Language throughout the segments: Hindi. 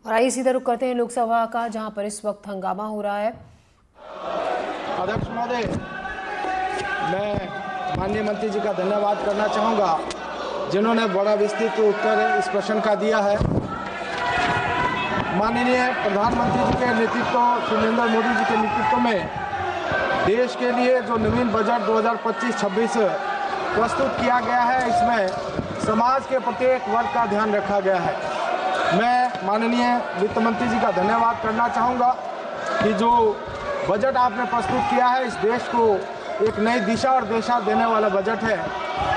और आइए सीधा रुख करते हैं लोकसभा का, जहां पर इस वक्त हंगामा हो रहा है। अध्यक्ष महोदय, मैं माननीय मंत्री जी का धन्यवाद करना चाहूँगा, जिन्होंने बड़ा विस्तृत उत्तर इस प्रश्न का दिया है। माननीय प्रधानमंत्री जी के नेतृत्व, श्री नरेंद्र मोदी जी के नेतृत्व में देश के लिए जो नवीन बजट 2025-26 प्रस्तुत किया गया है, इसमें समाज के प्रत्येक वर्ग का ध्यान रखा गया है। मैं माननीय वित्त मंत्री जी का धन्यवाद करना चाहूँगा कि जो बजट आपने प्रस्तुत किया है, इस देश को एक नई दिशा और दिशा देने वाला बजट है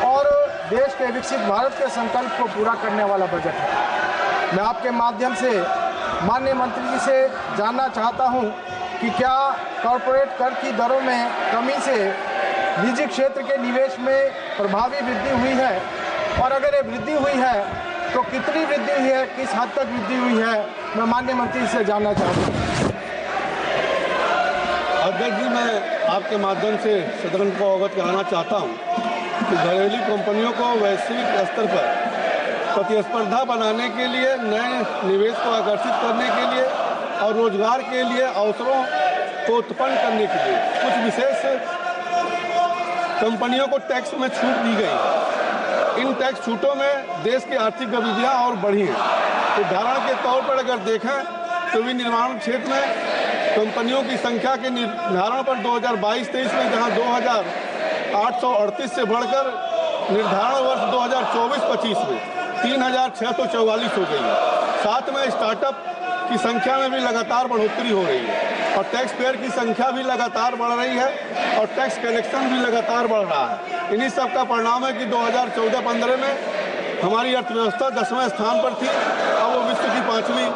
और देश के विकसित भारत के संकल्प को पूरा करने वाला बजट है। मैं आपके माध्यम से माननीय मंत्री जी से जानना चाहता हूं कि क्या कॉरपोरेट कर की दरों में कमी से निजी क्षेत्र के निवेश में प्रभावी वृद्धि हुई है, और अगर ये वृद्धि हुई है तो कितनी वृद्धि हुई है, किस हद तक वृद्धि हुई है, मैं माननीय मंत्री से जानना चाहता हूँ। अध्यक्ष जी, मैं आपके माध्यम से सदन को अवगत कराना चाहता हूँ कि घरेलू कंपनियों को वैश्विक स्तर पर प्रतिस्पर्धा बनाने के लिए, नए निवेश को आकर्षित करने के लिए और रोजगार के लिए अवसरों को उत्पन्न करने के लिए कुछ विशेष कंपनियों को टैक्स में छूट दी गई। इन टैक्स छूटों में देश की आर्थिक गतिविधियाँ और बढ़ी हैं। उदाहरण के तौर पर अगर देखें तो विनिर्माण क्षेत्र में कंपनियों की संख्या के निर्धारण पर 2022-23 में जहां 2838 से बढ़कर निर्धारण वर्ष 2024-25 में 3644 हो गई है। साथ में स्टार्टअप की संख्या में भी लगातार बढ़ोतरी हो रही है और टैक्स पेयर की संख्या भी लगातार बढ़ रही है और टैक्स कलेक्शन भी लगातार बढ़ रहा है। इन्हीं सब का परिणाम है कि 2014-15 में हमारी अर्थव्यवस्था 10वें स्थान पर थी, अब वो विश्व की 5वीं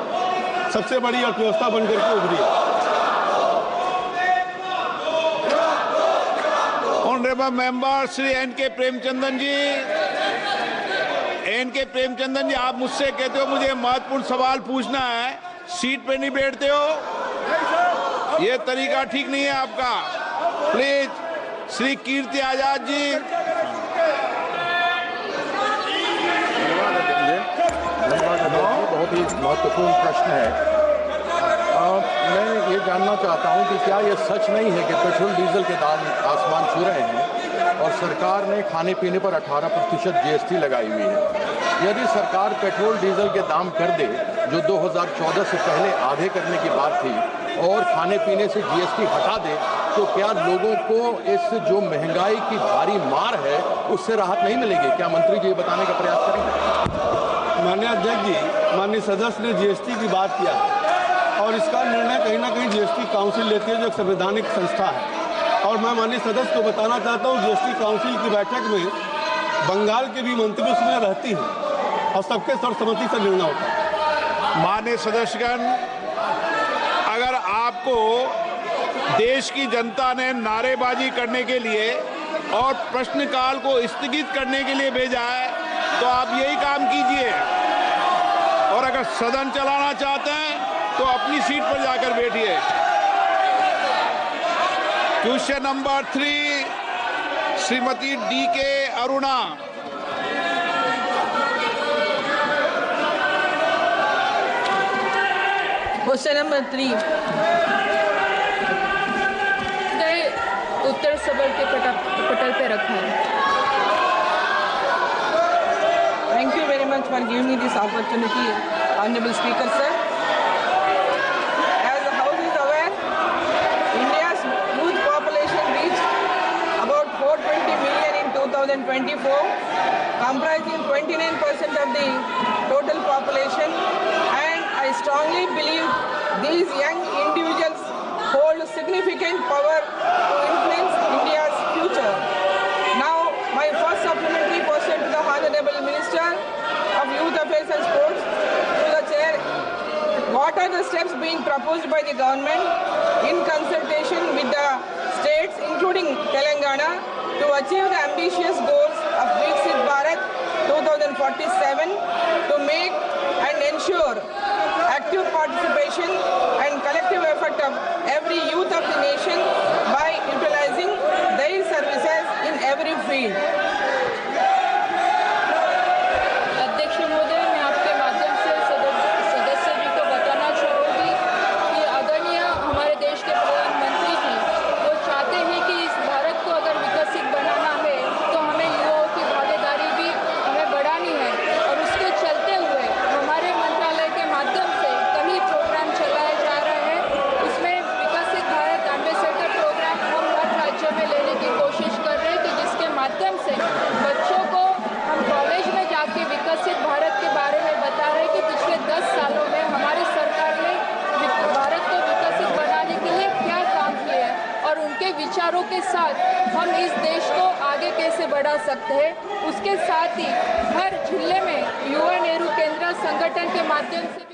सबसे बड़ी अर्थव्यवस्था बनकर के उभरी है। Honourable member Shri N K. प्रेमचंदन जी, एन.के. प्रेमचंदन जी, आप मुझसे कहते हो मुझे महत्वपूर्ण सवाल पूछना है, सीट पे नहीं बैठते हो, ये तरीका ठीक नहीं है आपका। प्लीज श्री कीर्ति आजाद जी। बहुत ही महत्वपूर्ण प्रश्न है। मैं ये जानना चाहता हूं कि क्या ये सच नहीं है कि पेट्रोल डीजल के दाम आसमान छू रहे हैं और सरकार ने खाने पीने पर 18% GST लगाई हुई है। यदि सरकार पेट्रोल डीजल के दाम कर दे, जो 2014 से पहले आधे करने की बात थी, और खाने पीने से GST हटा दे, तो क्या लोगों को इस जो महंगाई की भारी मार है उससे राहत नहीं मिलेगी? क्या मंत्री जी बताने का प्रयास करेंगे? माननीय अध्यक्ष जी, माननीय सदस्य ने GST की बात किया और इसका निर्णय कहीं ना कहीं GST काउंसिल लेती है, जो एक संवैधानिक संस्था है। और मैं माननीय सदस्य को बताना चाहता हूँ, GST काउंसिल की बैठक में बंगाल के भी मंत्री उसमें रहती हैं और सबके सर्वसम्मति से निर्णय होता है। माननीय सदस्यगण, अगर आपको देश की जनता ने नारेबाजी करने के लिए और प्रश्नकाल को स्थगित करने के लिए भेजा है, तो आप यही काम कीजिए, और अगर सदन चलाना चाहते हैं तो अपनी सीट पर जाकर बैठिए। Question number 3, Shrimati D.K. Aruna. Question number 3 उत्तर सबर के पटल पे रखा है। Thank you very much for giving me this opportunity, honourable speaker sir. As the House is aware, India's youth population reached about 420 million in 2024, comprising 29% of the total population, and I strongly believe these young individuals hold significant power to influence India's future. Now, my first supplementary question to the Honorable Minister of Youth Affairs and Sports, to the Chair: what are the steps being proposed by the government in consultation with the states, including Telangana, to achieve the ambitious goals of Viksit Bharat 2047, to make and ensure active participation and collective effort of every youth of the nation by utilizing their services in every field? अध्यक्ष महोदय, मैं आपके माध्यम से सदस्य जी को बता विचारों के साथ हम इस देश को आगे कैसे बढ़ा सकते हैं, उसके साथ ही हर जिले में युवा नेहरू केंद्र संगठन के माध्यम से भी